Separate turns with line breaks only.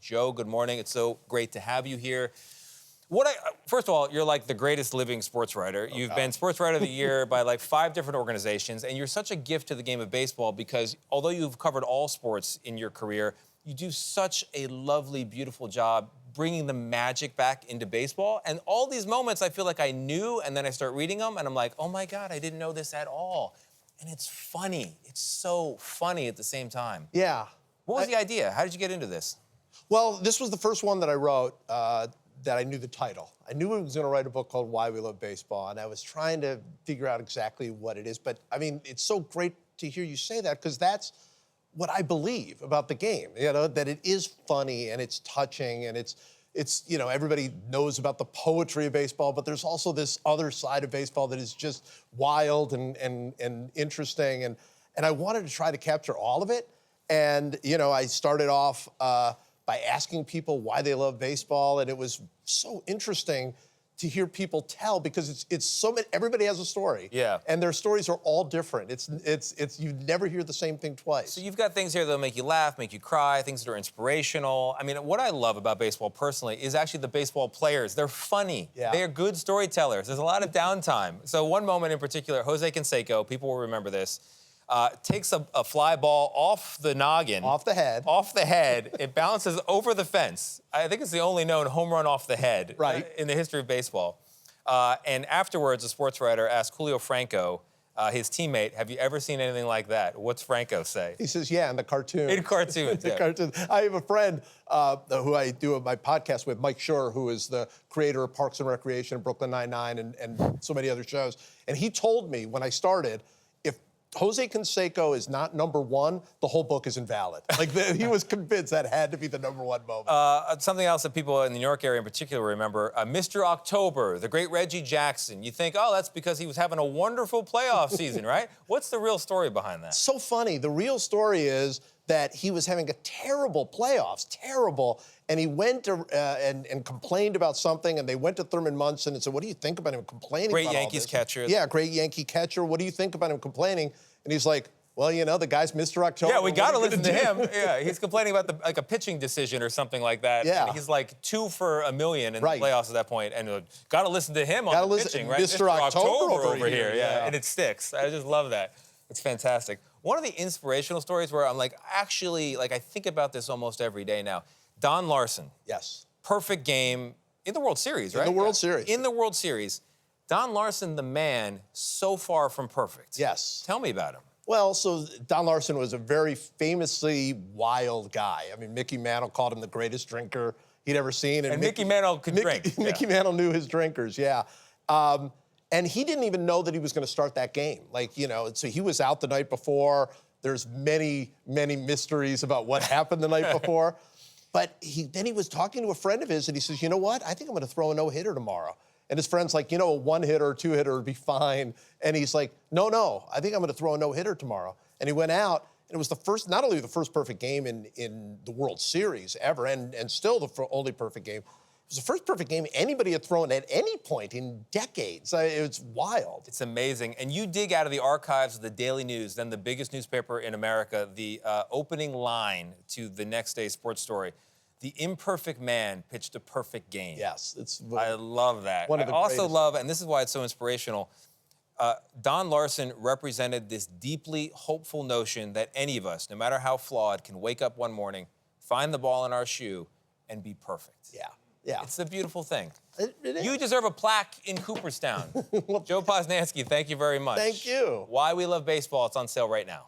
Joe, good morning. It's so great to have you here. First of all, you're like the greatest living sports writer. You've been Sports Writer of the Year by like 5 different organizations, and you're such a gift to the game of baseball because although you've covered all sports in your career, you do such a lovely, beautiful job bringing the magic back into baseball. And all these moments I feel like I knew, and then I start reading them, and I'm like, oh my God, I didn't know this at all. And it's funny. It's so funny at the same time.
Yeah.
What was the idea? How did you get into this?
Well, this was the first one that I wrote that I knew the title. I knew I was going to write a book called Why We Love Baseball, and I was trying to figure out exactly what it is. But, I mean, it's so great to hear you say that because that's what I believe about the game, you know, that it is funny and it's touching and it's you know, everybody knows about the poetry of baseball, but there's also this other side of baseball that is just wild and interesting. And I wanted to try to capture all of it. And, you know, I started off by asking people why they love baseball. And it was so interesting to hear people tell because it's so many, everybody has a story.
Yeah.
And their stories are all different. You never hear the same thing twice.
So you've got things here that'll make you laugh, make you cry, things that are inspirational. I mean, what I love about baseball personally is actually the baseball players. They're funny.
Yeah.
They are good storytellers. There's a lot of downtime. So one moment in particular, Jose Canseco, people will remember this, takes a fly ball off the noggin.
Off the head.
Off the head. It bounces over the fence. I think it's the only known home run off the head in the history of baseball. And afterwards, a sports writer asked Julio Franco, his teammate, have you ever seen anything like that? What's Franco say?
He says, yeah, in the cartoon.
In cartoons,
The cartoon. I have a friend who I do my podcast with, Mike Schur, who is the creator of Parks and Recreation, Brooklyn Nine-Nine, and so many other shows. And he told me when I started, if Jose Canseco is not #1, the whole book is invalid. Like, he was convinced that had to be the #1 moment.
Something else that people in the New York area in particular remember, Mr. October, the great Reggie Jackson. You think, oh, that's because he was having a wonderful playoff season, right? What's the real story behind that?
So funny. The real story is that he was having a terrible playoffs, terrible, and he went to, and complained about something, and they went to Thurman Munson and said, what do you think about him complaining
Great
about all
Yankees
this?
catcher.
Yeah, great Yankee catcher. What do you think about him complaining? And he's like, well, you know, the guy's Mr. October.
Yeah, we got to listen to him. Yeah, he's complaining about like a pitching decision or something like that.
Yeah.
And he's like 2 for $1 million in the playoffs at that point, and got to listen to him on the pitching, right?
Mr. October
over here. Yeah, and it sticks. I just love that. It's fantastic. One of the inspirational stories where I'm like, actually, like I think about this almost every day now. Don Larson.
Yes.
Perfect game in the World Series, right?
In the World Series.
In the World Series. Don Larson, the man, so far from perfect.
Yes.
Tell me about him.
Well, so Don Larson was a very famously wild guy. I mean, Mickey Mantle called him the greatest drinker he'd ever seen.
And Mickey Mantle could drink.
Mickey Mantle knew his drinkers, yeah. And he didn't even know that he was going to start that game. Like, you know, so he was out the night before. There's many, many mysteries about what happened the night before. But then he was talking to a friend of his, and he says, you know what? I think I'm going to throw a no-hitter tomorrow. And his friend's like, you know, a 1-hitter or 2-hitter would be fine. And he's like, no, I think I'm going to throw a no-hitter tomorrow. And he went out, and it was the first, not only the first perfect game in the World Series ever, and still the only perfect game. It was the first perfect game anybody had thrown at any point in decades. It's wild.
It's amazing. And you dig out of the archives of the Daily News, then the biggest newspaper in America, the opening line to the next day's sports story. The imperfect man pitched a perfect game.
Yes.
I love that.
One of the
I also
greatest.
love, and this is why it's so inspirational, Don Larson represented this deeply hopeful notion that any of us, no matter how flawed, can wake up one morning, find the ball in our shoe, and be perfect.
Yeah. Yeah.
It's a beautiful thing.
It is.
You deserve a plaque in Cooperstown. Joe Posnanski, thank you very much.
Thank you.
Why We Love Baseball, it's on sale right now.